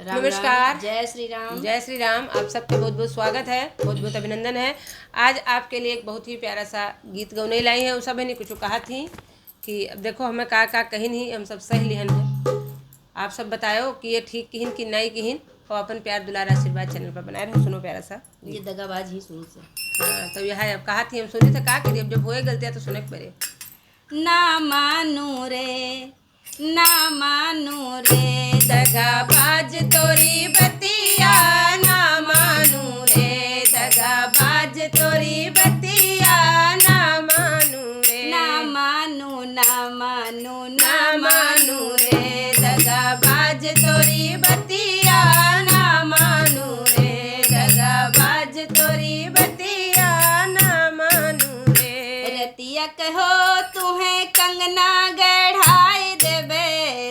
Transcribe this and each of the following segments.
राम नमस्कार। राम, जय श्री राम। जय श्री राम। आप सबके बहुत बहुत स्वागत है, बहुत बहुत अभिनंदन है। आज आपके लिए एक बहुत ही प्यारा सा गीत गौने लाई है। उस सब ने कुछ कहा थी कि अब देखो हमें का कहीं नहीं, हम सब सही लिहन है। आप सब बताओ कि ये ठीक किहिन कि नहीं किहिन, और अपन प्यार दुलार आशीर्वाद चैनल पर बनाए रहे। सुनो प्यारा सा। ये दगाबाज ही शुरू से। हाँ, तो यह अब कहा थी, हम सुनी थे का करिए, अब जब होए गलतियाँ तो सुने के पड़े। ना मानू रे, ना मानू रे, दगाबाज तोरी बतिया। ना मानू रे, दगाबाज तोरी बतिया। ना मानू रे, ना मानू, ना मानू, ना मानू रे, दगाबाज तोरी बतिया। ना मानू रे, दगाबाज तोरी बतिया। ना मानू रे, रतिया कहो तुम्हें कंगना गढ़ाई देबे।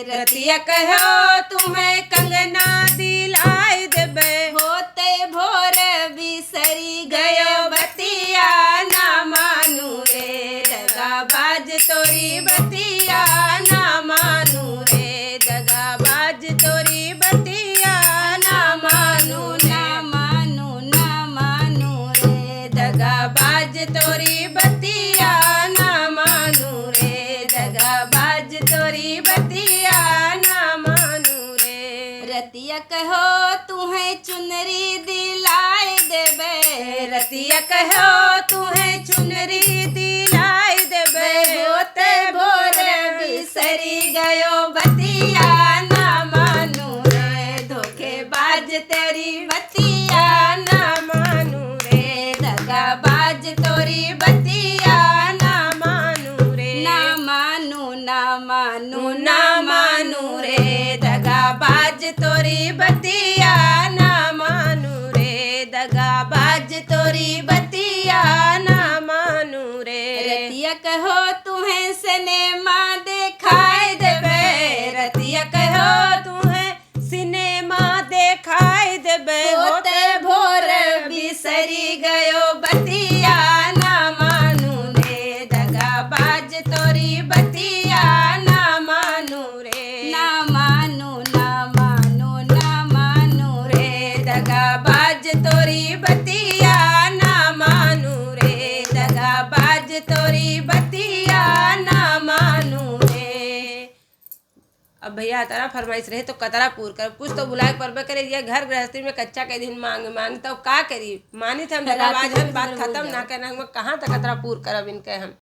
रतिया कहो तुम्हें कंगना दिलाई देबे। होते भोर बिसरी गयो बतिया। ना मानू रे, दगाबाज तोरी बतिया। ना मानू रे, दगाबाज तोरी बतिया। ना मानू, ना मानू, ना मानू रे, दगाबाज तोरी बतिया। ना मानू रे, दगाबाज तोरी बतिया। ना मानू रे, रतिया कहो तुम्हें चुनरी दिलाई देबे। रतिया कहो तुम्हें चुनरी दिलाई देबे। होते भोर बिसरी गयो बतिया। ना मानू रे, धोखेबाज तेरी बतिया। ना मानू रे, दगाबाज तोरी बतिया। ना मानू रे, ना मानू, ना मानू, ना मानू रे, दगाबाज तोरी बतिया। ना मानू रे, दगाबाज तोरी बतिया। ना मानू रे, रतिया कहो तुम्हें सिनेमा दिखाई देबे। रतिया कहो तुम्हें सिनेमा दिखाई देबे। होते भोर बिसरी गयो बतिया। ना मानू रे, दगाबाज तोरी बतिया। ना मानू रे, ना मानू, ना मानू, ना मानू रे, दगाबाज तोरी बतिया। ना मानू रे, दगाबाज तोरी बतिया। ना मानू रे। अब भैया तारा फरमाइश रहे तो कतरा पूर कर, कुछ तो बुलाए परबे करे। ये घर गृहस्थी में कच्चा के दिन मांग तो का करी, मानी थे हम दगाबाज, बात खत्म ना करना, कहाँ तक कतरा पूर करब इनके हम।